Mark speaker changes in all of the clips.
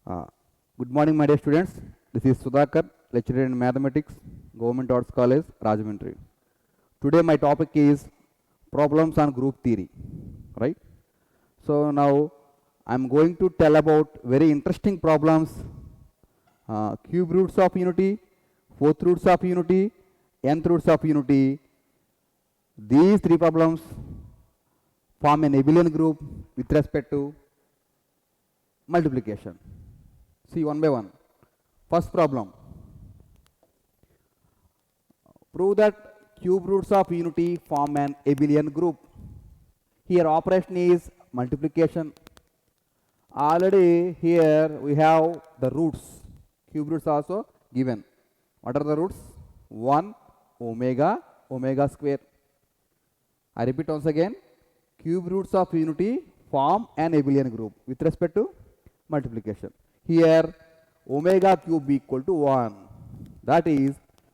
Speaker 1: Uh, Good morning, my dear students. This is Sudhakar, lecturer in mathematics, Government Arts College, Rajahmundry. Today, my topic is problems on group theory. Right? So now, I'm going to tell about very interesting problems: cube roots of unity, fourth roots of unity, nth roots of unity. These three problems form an abelian group with respect to multiplication. See one by one. First problem. Prove that cube roots of unity form an abelian group. Here operation is multiplication. Already here we have the roots. Cube roots also given. What are the roots? 1 omega omega square. I repeat once again. Cube roots of unity form an abelian group with respect to multiplication. Here omega cube equal to 1. That is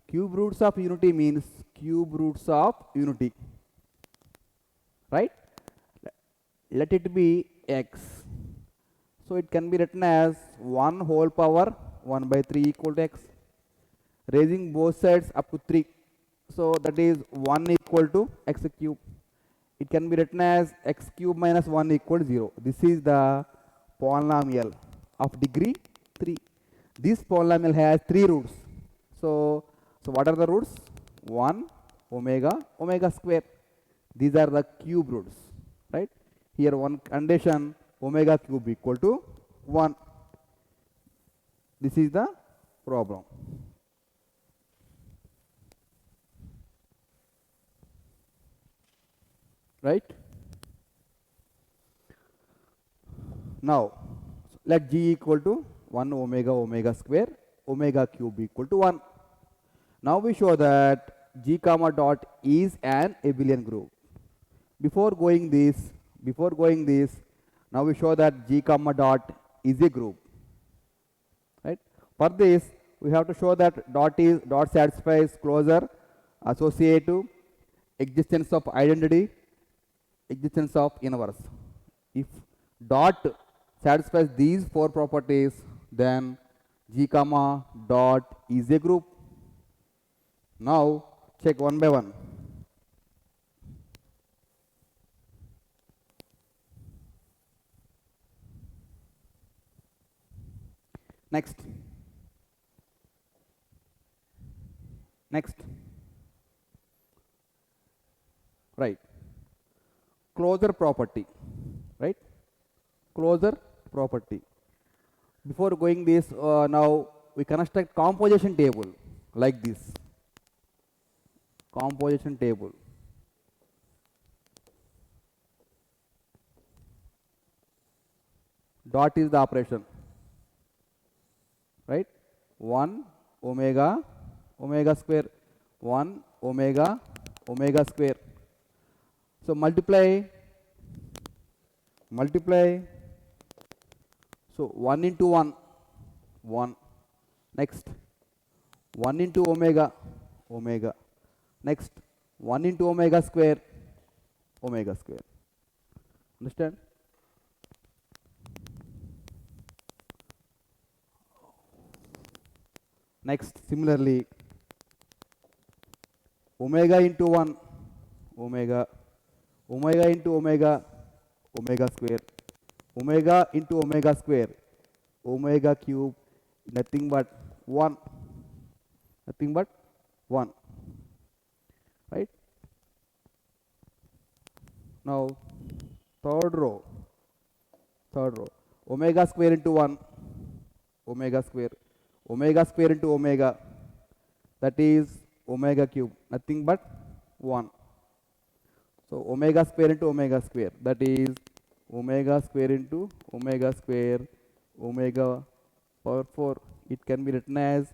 Speaker 1: cube roots of unity means cube roots of unity. Right? Let it be x. So it can be written as 1 whole power 1 by 3 equal to x. Raising both sides up to 3. So that is 1 equal to x cube. It can be written as x cube minus 1 equal to 0. This is the polynomial of degree 3. This polynomial has 3 roots. So what are the roots? 1 omega omega square. These are the cube roots. Right? Here one condition omega cube equal to 1. This is the problem. Right? Now let g equal to 1 omega omega square omega cube equal to 1. Now we show that g comma dot is an abelian group. Before going this, now we show that g comma dot is a group. Right? For this, we have to show that dot satisfies closure, associative, existence of identity, existence of inverse. If dot satisfies these 4 properties, then g comma dot is a group. Now check one by one. Next. Right. Closure property. Right? Closure property. Before going this, now we construct composition table like this. Composition table. Dot is the operation. Right? 1 omega omega square 1 omega omega square. So multiply. So 1 into 1 1. Next 1 into omega omega. Next 1 into omega square omega square. Understand? Next, similarly, omega into 1 omega, omega into omega omega square, omega into omega square omega cube, nothing but 1. Right? Now third row omega square into 1 omega square into omega, that is omega cube, nothing but 1. So omega square into omega square, that is omega square into omega square omega power 4. It can be written as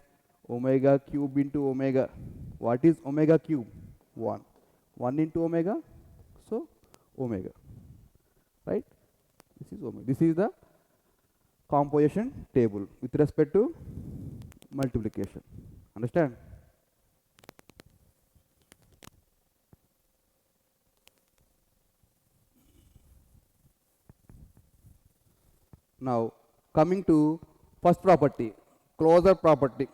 Speaker 1: omega cube into omega. What is omega cube? 1. 1 into omega, so omega. Right? This is omega. This is the composition table with respect to multiplication. Understand? Now coming to First property, closure property.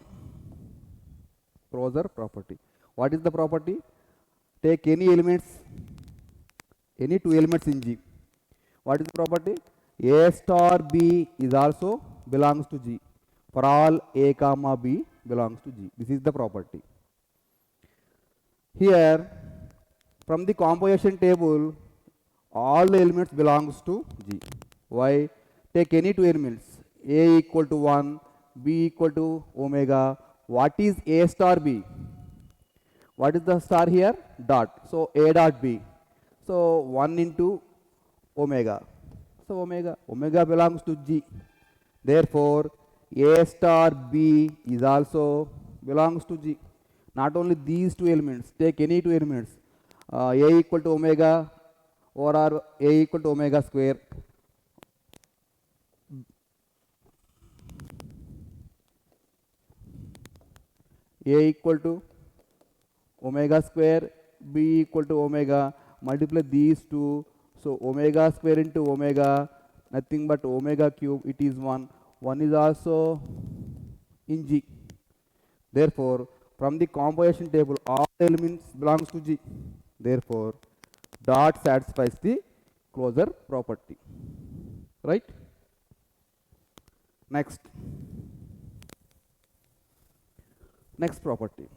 Speaker 1: Closure property. What is the property? Take any elements, any two elements in G. What is the property? A star B is also belongs to G. For all A comma B belongs to G. This is the property. Here, from the composition table, all the elements belongs to G. Why? Take any two elements, A equal to 1, B equal to omega. What is A star B? What is the star here? Dot. So A dot B. So 1 into omega. So omega belongs to G. Therefore, A star B is also belongs to G. Not only these two elements, take any two elements, A equal to omega or A equal to omega square. A equal to omega square, B equal to omega, multiply these two, so omega square into omega, nothing but omega cube, it is 1. 1 is also in G. Therefore, from the composition table, all elements belongs to G. Therefore, dot satisfies the closure property. Right? Next. Next property.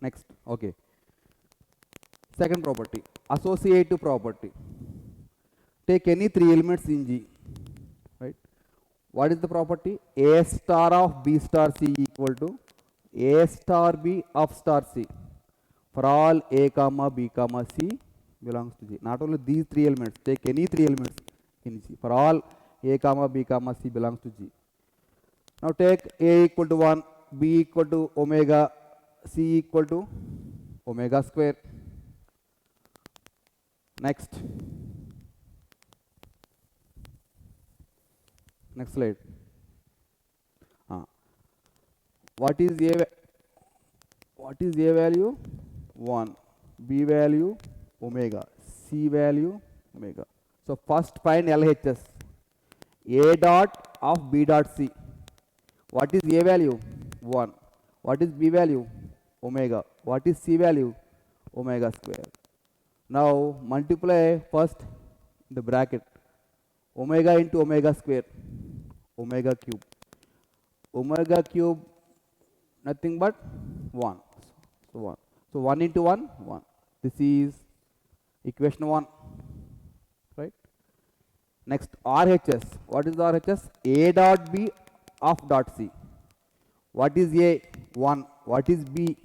Speaker 1: Next, okay. Second property, associative property. Take any three elements in G, right? What is the property? A star of B star C equal to A star B of star C for all A comma B comma C belongs to G. Not only these three elements, take any three elements in G. For all A comma B comma C belongs to G. Now take A equal to 1, B equal to omega, C equal to omega square. Next. Next slide. What is A value? 1. B value omega. C value omega. So first find LHS. A dot of B dot C. What is A value? 1. What is B value? Omega. What is C value? Omega square. Now multiply first the bracket. Omega into omega square. Omega cube. Omega cube nothing but 1. So 1. So 1 into 1, 1. This is equation 1. Right? Next RHS. What is the RHS? A dot B of dot C. What is A? 1. What is B?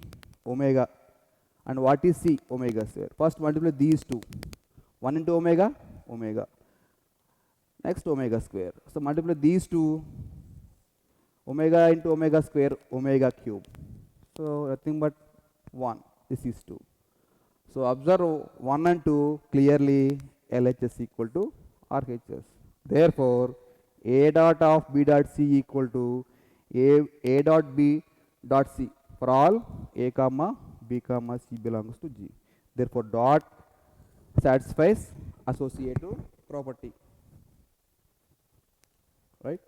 Speaker 1: Omega. And what is C? Omega square. First multiply these two. 1 into omega, omega. Next omega square. So multiply these two. Omega into omega square, omega cube. So nothing but 1. This is 2. So observe 1 and 2 clearly LHS equal to RHS. Therefore, A dot of B dot C equal to A dot B dot C for all A comma B comma C belongs to G. Therefore, dot satisfies associative property. Right?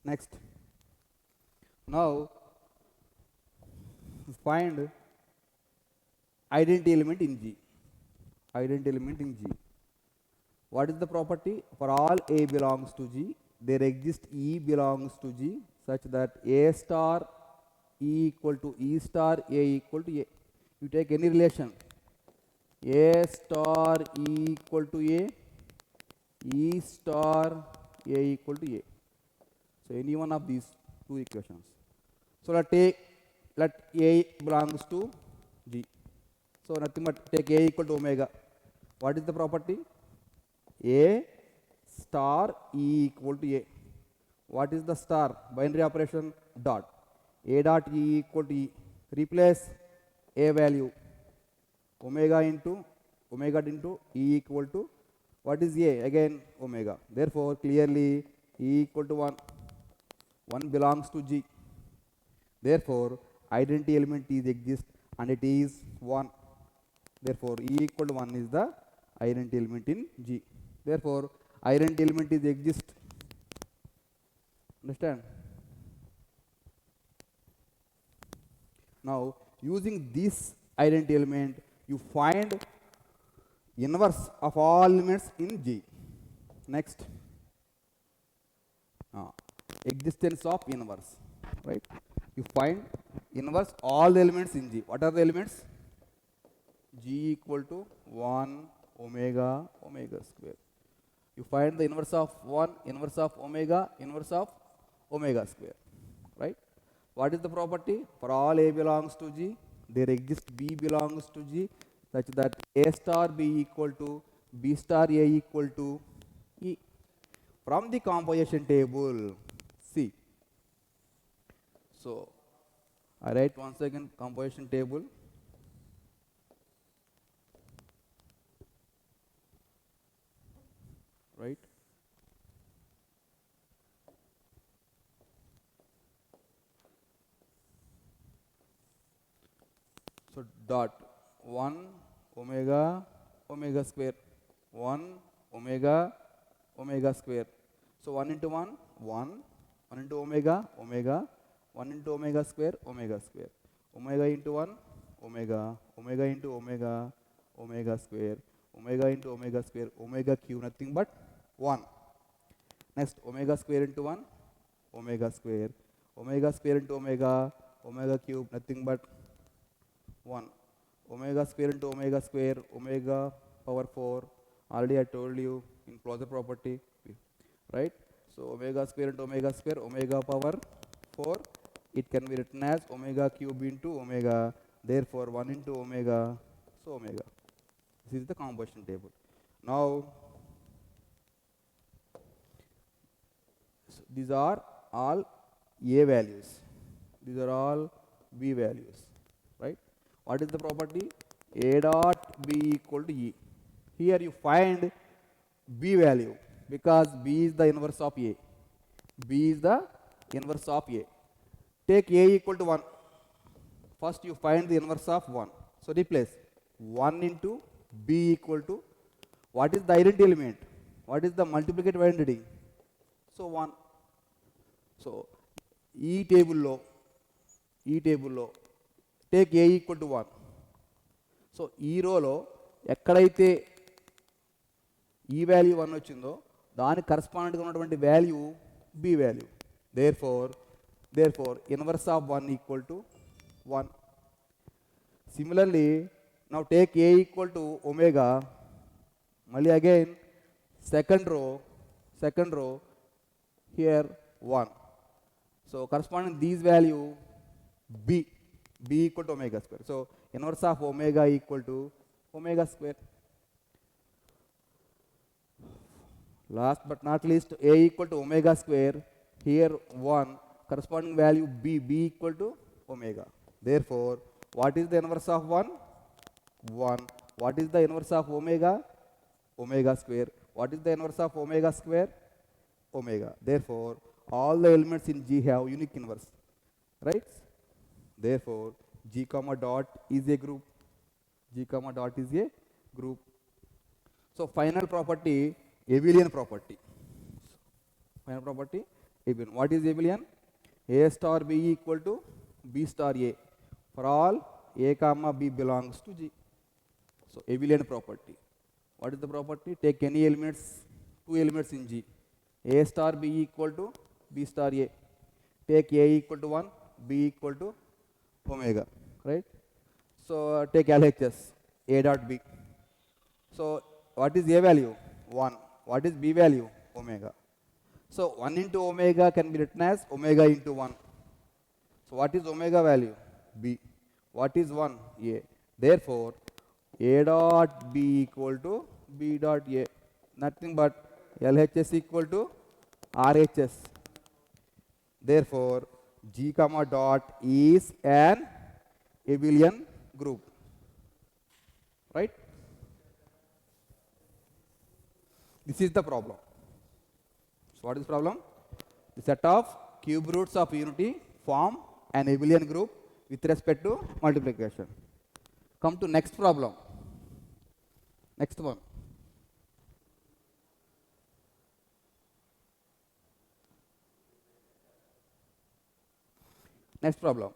Speaker 1: Next. Now, find identity element in G. Identity element in G. What is the property? For all A belongs to G, there exists E belongs to G such that A star E equal to E star A equal to A. You take any relation. A star E equal to A, E star A equal to A. So any one of these two equations. So let A belongs to G. So nothing but take A equal to omega. What is the property? A star E equal to A. What is the star? Binary operation dot. A dot E equal to E. Replace A value. Omega into E equal to what is A? Again omega. Therefore clearly E equal to 1. 1 belongs to G. Therefore, identity element is exist and it is 1. Therefore, E equal to 1 is the identity element in G. Therefore, identity element is exist. Understand? Now, using this identity element, you find inverse of all elements in G. Next, existence of inverse, right? You find inverse all the elements in G. What are the elements? G equal to 1 omega omega square. You find the inverse of 1, inverse of omega square, right? What is the property? For all A belongs to G, there exists B belongs to G, such that A star B equal to B star A equal to E. From the composition table, see. So, I write once again composition table. Right? So, dot 1 omega omega square, 1 omega omega square. So, 1 into 1, 1, 1 into omega, omega, 1 into omega square, omega square. Omega into 1, omega, omega into omega, omega square, omega into omega square, omega cube, nothing but 1. Next, omega square into 1, omega square into omega, omega cube, nothing but 1. Omega square into omega square, omega power 4. Already I told you in closure property, right? So, omega square into omega square, omega power 4. It can be written as omega cube into omega. Therefore, 1 into omega, so omega. This is the composition table. Now, so these are all A values. These are all B values, right? What is the property? A dot B equal to E. Here you find B value because B is the inverse of A. B is the inverse of A. Take A equal to 1. First you find the inverse of 1. So replace 1 into B equal to, what is the identity element? What is the multiplicative identity? So 1. So E table lo take A equal to 1. So ఈ రోలో ఎక్కడైతే ఈ value 1 వచ్చిందో దానికి కరస్పాండెంట్గా ఉన్నటువంటి value B value. Therefore inverse of 1 equal to 1. Similarly, now take A equal to omega. Mali again second row here 1. So corresponding these value B equal to omega square. So inverse of omega equal to omega square. Last but not least, A equal to omega square. Here 1, corresponding value B equal to omega. Therefore, what is the inverse of 1? 1. What is the inverse of omega? Omega square. What is the inverse of omega square? Omega. Therefore, all the elements in G have unique inverse, right? Therefore, G comma dot is a group. G comma dot is a group. So final property, abelian property. Final property, abelian. What is abelian? A star B equal to B star A. For all A comma B belongs to G. So abelian property. What is the property? Take any elements, 2 elements in G. A star B equal to B star A. Take A equal to 1, B equal to omega, right? So take LHS, A dot B. So what is A value? 1. What is B value? Omega. So 1 into omega can be written as omega into 1. So what is omega value? B. What is 1? A. Therefore, A dot B equal to B dot A. Nothing but LHS equal to RHS. Therefore, G comma dot is an abelian group, right? This is the problem. So what is the problem? The set of cube roots of unity form an abelian group with respect to multiplication. Come to next problem. Next one. Next problem.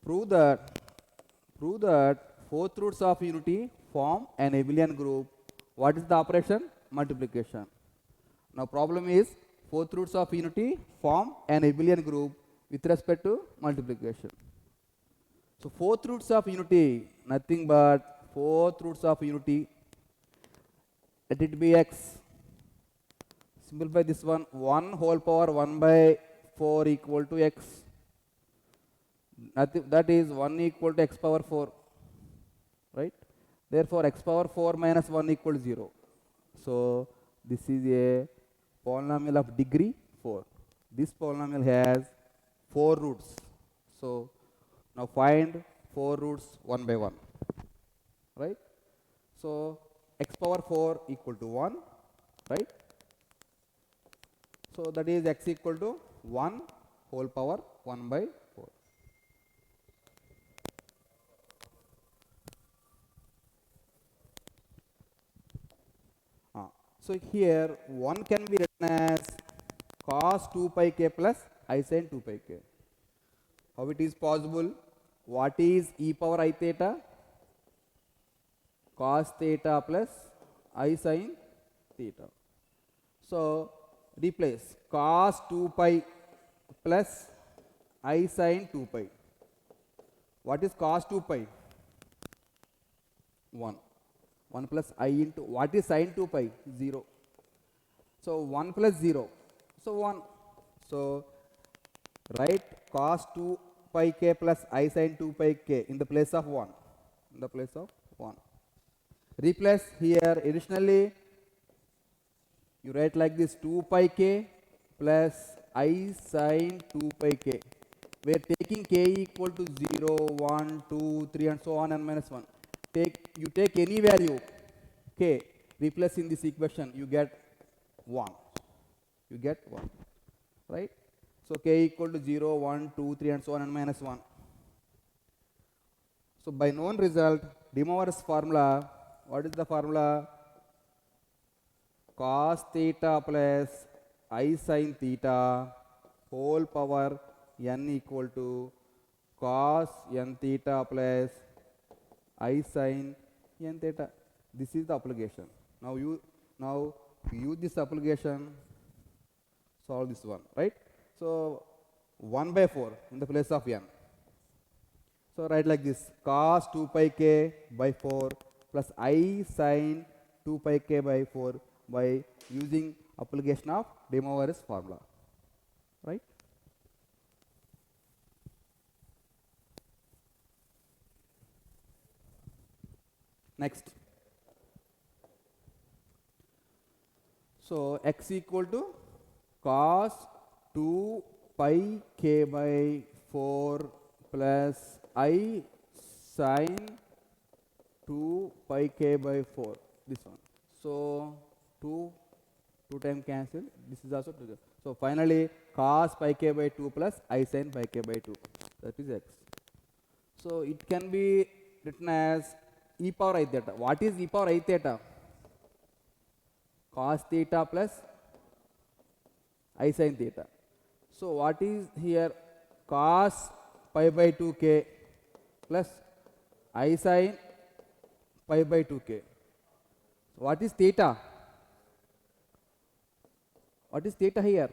Speaker 1: Prove that fourth roots of unity form an abelian group. What is the operation? Multiplication. Now problem is fourth roots of unity form an abelian group with respect to multiplication. So fourth roots of unity, nothing but fourth roots of unity. Let it be x. Simplify this one. 1 whole power 1 by 4 equal to x. That is 1 equal to x power 4. Right? Therefore, x power 4 minus 1 equals 0. So this is a polynomial of degree 4. This polynomial has 4 roots. So now find 4 roots 1 by 1. Right? So x power 4 equal to 1. Right? So that is x equal to 1 whole power 1 by 4. So here 1 can be written as cos 2 pi k plus I sin 2 pi k. How it is possible? What is e power I theta? Cos theta plus I sin theta. So replace cos 2 pi plus I sin 2 pi. What is cos 2 pi? 1. 1 plus I into, what is sin 2 pi? 0. So 1 plus 0. So 1. So write cos 2 pi k plus I sin 2 pi k in the place of 1. In the place of 1. Replace here additionally, you write like this 2 pi k plus I sin 2 pi k. We are taking k equal to 0, 1, 2, 3 and so on and minus 1. You take any value k, replace in this equation, you get 1. You get 1. Right? So k equal to 0, 1, 2, 3 and so on and minus 1. So by known result, De Moivre's formula, what is the formula? Cos theta plus I sin theta whole power n equal to cos n theta plus I sin n theta. This is the application. Now you use this application, solve this one, right? So 1 by 4 in the place of n. So write like this, cos 2 pi k by 4 plus I sin 2 pi k by 4 by using application of De Moivre's formula, right? Next. So x equal to cos 2 pi k by 4 plus I sin 2 pi k by 4. This one. So 2 time cancel. This is also 2. So finally cos pi k by 2 plus I sin pi k by 2. That is x. So it can be written as e power I theta. What is e power I theta? Cos theta plus I sin theta. So what is here? Cos pi by 2k plus I sin pi by 2k. What is theta? What is theta here?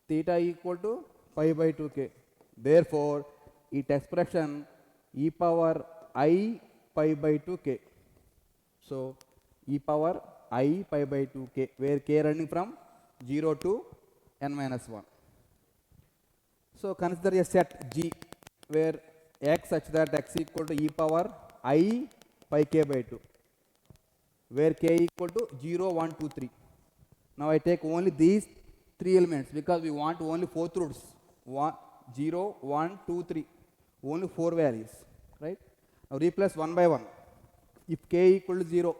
Speaker 1: Theta equal to pi by 2k. Therefore, its expression e power I pi by 2k. So e power I pi by 2k, where k running from 0 to n minus 1. So consider a set G where x such that x equal to e power I pi k by 2, where k equal to 0, 1, 2, 3. Now I take only these 3 elements because we want only 4th roots. 0, 1, 2, 3. Only 4 values. Right? Now replace 1 by 1. If k equal to 0,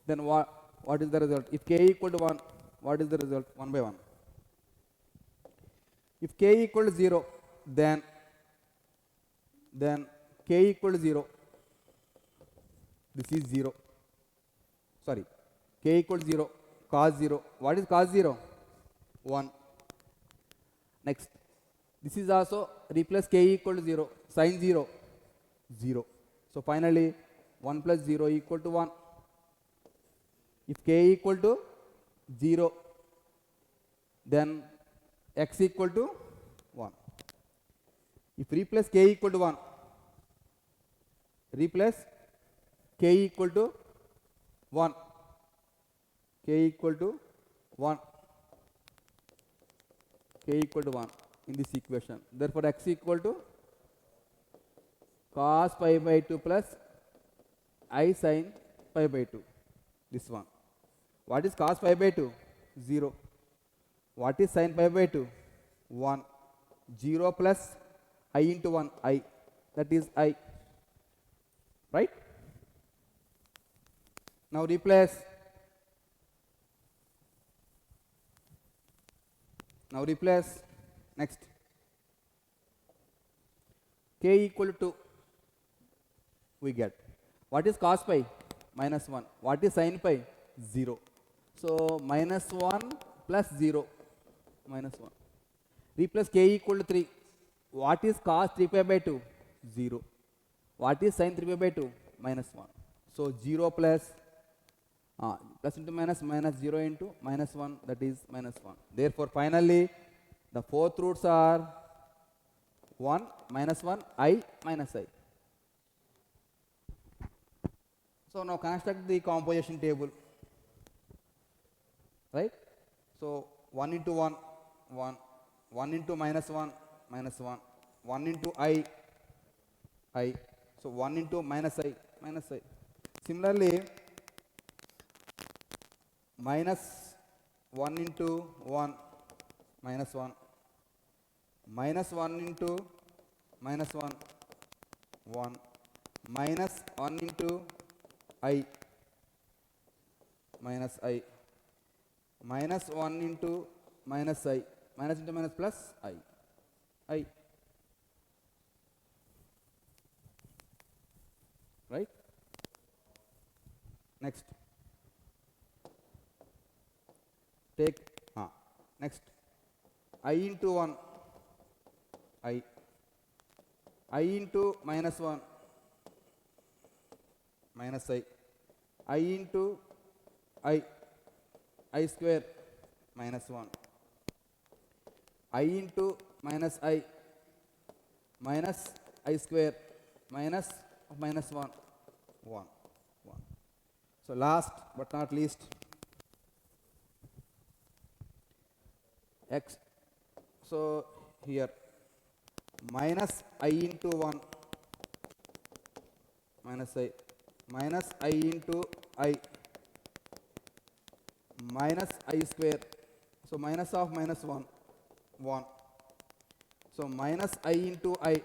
Speaker 1: then what is the result? If k equal to 1, what is the result? 1 by 1. If k equal to 0, then k equal to 0. This is 0. Sorry, k equal to 0, cos 0. What is cos 0? 1. Next, this is also replace k equal to 0, sin 0, 0. So finally, 1 plus 0 equal to 1. If k equal to 0, then x equal to 1. If replace k equal to 1, replace k equal to 1, k equal to 1, k equal to 1 in this equation. Therefore, x equal to cos pi by 2 plus I sin pi by 2. This one. What is cos pi by 2? 0. What is sin pi by 2? 1. 0 plus I into 1, I. That is I. Right? Now replace. Next. K equal to 2. We get. What is cos pi? Minus 1. What is sin pi? 0. So minus 1 plus 0. Minus 1. Replace k equal to 3. What is cos 3 pi by 2? 0. What is sin 3 pi by 2? Minus 1. So 0 plus plus into minus, minus 0 into minus 1, that is minus 1. Therefore, finally, the fourth roots are 1, minus 1, I, minus I. So now construct the composition table. Right? So 1 into 1, 1. 1 into minus 1, minus 1. 1 into I. So 1 into minus I, minus I. Similarly, minus 1 into 1, minus 1. Minus 1 into minus 1, 1. Minus 1 into I, minus I. Minus 1 into minus I. Minus into minus plus I. Right? Next. Take next. I into 1. I into minus 1. Minus I. I into I square minus 1. I into minus I minus I square minus 1. 1. So last but not least, x. So here minus I into 1 minus I minus I into I minus I square. So minus of minus 1, 1. So minus I into I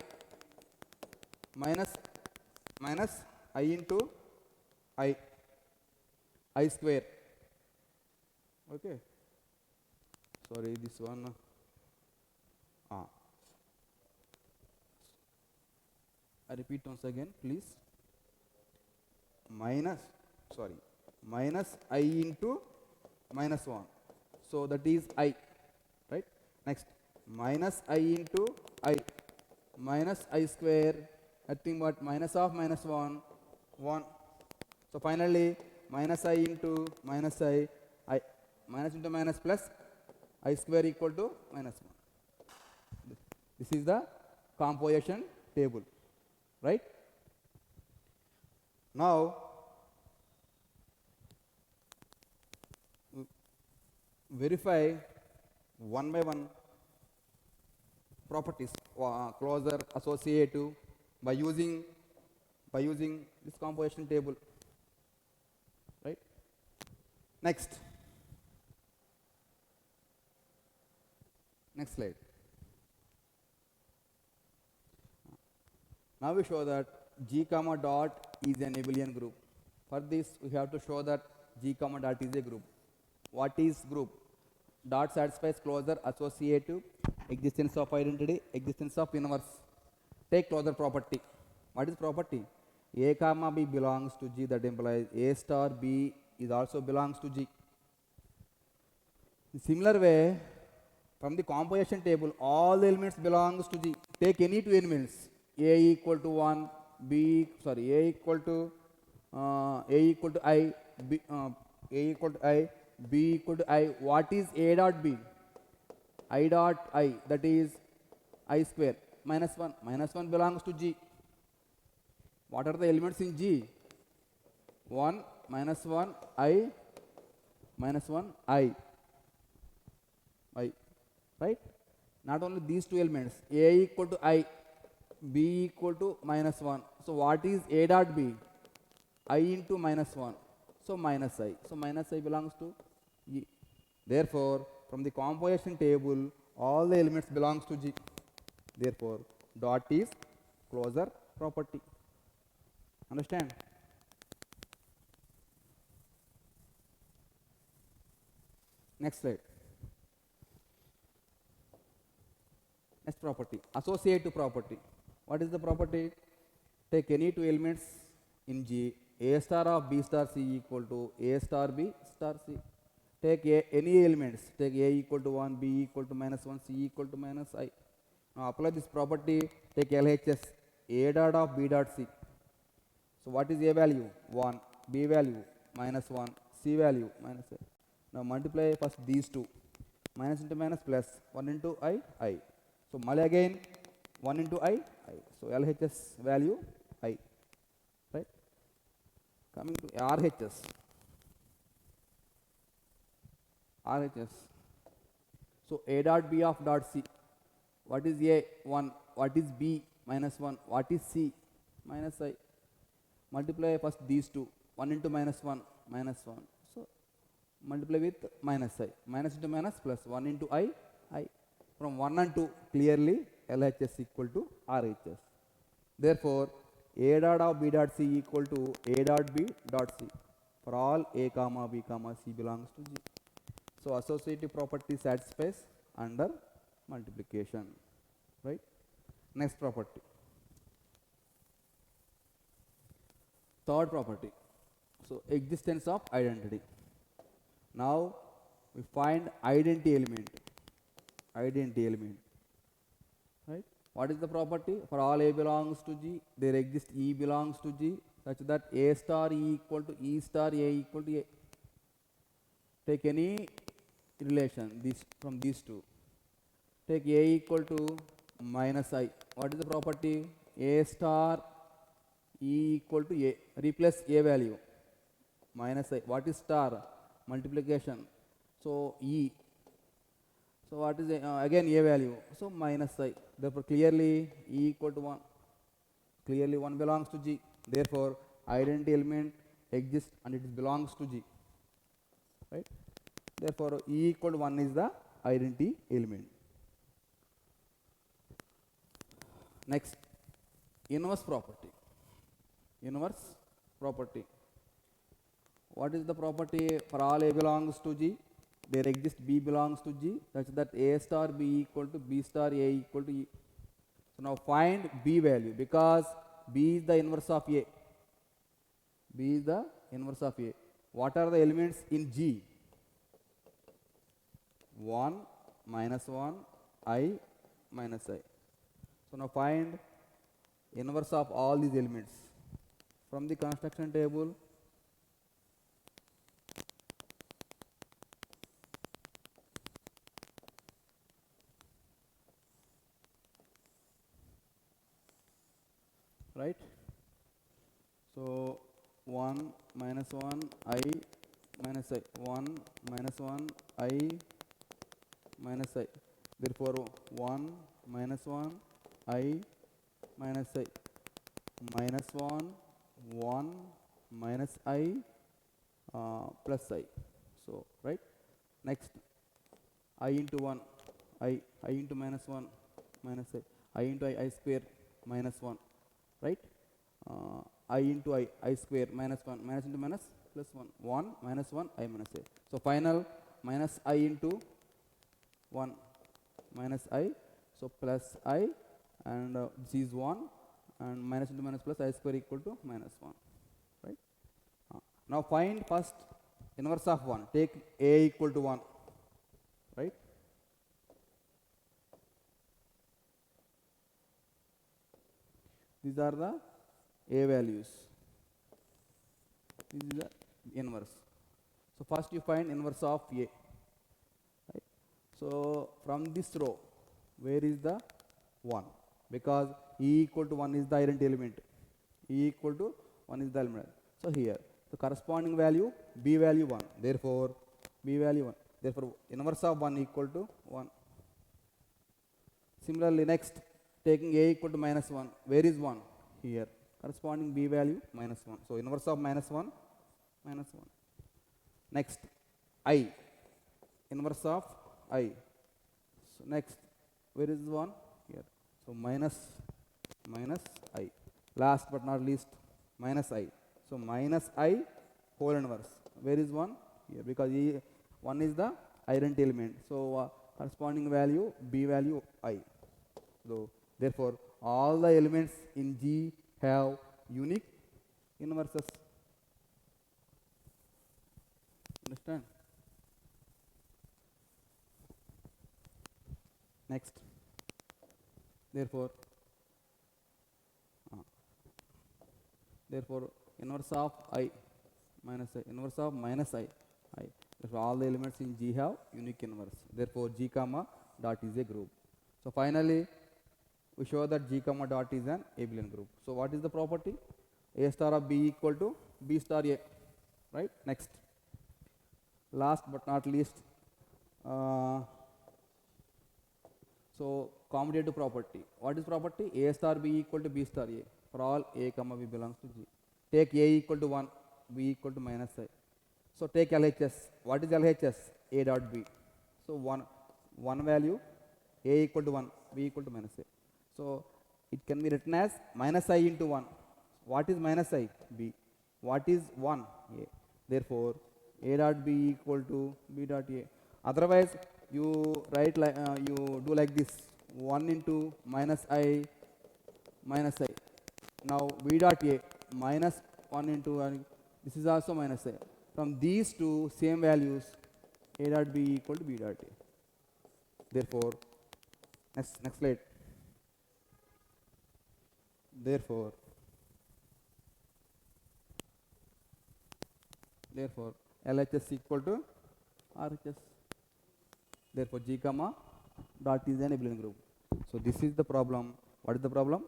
Speaker 1: minus I into I square. Okay. Sorry, this one. I repeat once again, please. Minus I into minus 1. So that is I. Right? Next, minus I into I minus I square. Nothing but minus of minus 1, 1. So finally, minus I into minus I minus into minus plus I square equal to minus 1. This is the composition table. Right? Now, verify one by one properties, closure, associative, by using this composition table. Right? Next slide. Now we show that G comma dot is an abelian group. For this, we have to show that G comma dot is a group. What is group? Dot satisfies closure, associative, Existence of identity, existence of inverse. Take closure property. What is property? A comma B belongs to G, that implies A star B is also belongs to G. In similar way, from the composition table, all the elements belongs to G. Take any two elements, A equal to 1, A equal to I, A equal to I, B equal to I. What is A dot B? I dot I, that is I square minus 1. Minus 1 belongs to G. What are the elements in G? 1, minus 1, I, minus 1, I. Right? Not only these two elements, A equal to I, B equal to minus 1. So what is A dot B? I into minus 1. So minus I. So minus I belongs to E. Therefore, from the composition table, all the elements belongs to G. Therefore, dot is closure property. Understand? Next slide. Next property, associative property. What is the property? Take any two elements in G, A star of B star C equal to A star B star C. Take any elements, take A equal to 1, B equal to minus 1, C equal to minus I. Now apply this property, take LHS, A dot of B dot C. So what is A value? 1, B value minus 1, C value minus I. Now multiply first these two, minus into minus plus, 1 into I. So multiply again 1 into I. So LHS value I, right? Coming to RHS. So A dot B of dot C. What is A? 1. What is B? Minus 1. What is C? Minus I. Multiply first these two. 1 into minus 1, minus 1. So multiply with minus I. Minus into minus plus 1 into I. From 1 and 2, clearly LHS equal to RHS. Therefore, A dot of B dot C equal to A dot B dot C for all A comma B comma C belongs to G. So associative property satisfies under multiplication, right? Next property. Third property. So existence of identity. Now we find identity element. Right? What is the property? For all A belongs to G, there exists E belongs to G, such that A star E equal to E star A equal to A. Take any relation from these two. Take A equal to minus I. What is the property? A star E equal to A. Replace A value. Minus I. What is star? Multiplication. So E. So what is again A value? So minus I. Therefore clearly E equal to 1. Clearly 1 belongs to G. Therefore identity element exists and it belongs to G. Right? Therefore E equal to 1 is the identity element. Next, inverse property. What is the property? For all A belongs to G, there exists B belongs to G, such that A star B equal to B star A equal to E. So now find B value, because B is the inverse of A. What are the elements in G? 1, minus 1, I, minus I. So now find inverse of all these elements. From the construction table, right? So 1, minus 1, I, minus I. 1, minus 1, I, minus I. Therefore 1, minus 1, I, minus I. Minus 1, 1, minus I, plus I. So, right? Next, I into 1, I into minus 1, minus I into I square, minus 1, right? I into I square, minus 1, minus into minus, plus 1, 1, minus 1, I minus I. So, final minus I into 1, minus I, so plus I, and this is 1, and minus into minus plus I square equal to minus 1, right? Now find first inverse of 1, take A equal to 1, right? These are the A values. This is the inverse. So first you find inverse of A, right? So from this row, where is the 1? Because E equal to 1 is the identity element. E equal to 1 is the element. So here, the corresponding value, B value 1. Therefore, B value 1. Therefore, inverse of 1 equal to 1. Similarly, next, taking A equal to minus 1. Where is 1? Here. Corresponding B value minus 1. So, inverse of minus 1, minus 1. Next, I. Inverse of I. So, next, where is 1? Here. So, minus I. Last but not least, minus I. So, minus I whole inverse. Where is 1? Here, because 1 is the identity element. So, corresponding value B value I. So, therefore, all the elements in G have unique inverses. Understand? Next. Therefore, inverse of I minus I, inverse of minus I. Therefore, all the elements in G have unique inverse. Therefore, G comma dot is a group. So finally, we show that G comma dot is an abelian group. So what is the property? A star of B equal to B star A, right? Next, last but not least, so commutative property. What is property? A star B equal to B star A for all A comma B belongs to G. Take A equal to 1, B equal to minus I. So take LHS. What is LHS? A dot B. So one value, A equal to 1, B equal to minus A. So it can be written as minus I into 1. What is minus I? B. What is 1? A. Therefore, A dot B equal to B dot A. Otherwise, you write like you do like this: 1 into minus I minus I. Now B dot A minus 1 into this is also minus I. From these two same values, A dot B equal to B dot A. Therefore, next slide. Therefore, LHS equal to RHS. Therefore, G comma dot is an abelian group. So this is the problem. What is the problem?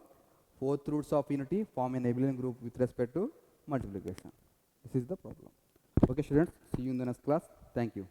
Speaker 1: Fourth roots of unity form an abelian group with respect to multiplication. This is the problem. Okay, students. See you in the next class. Thank you.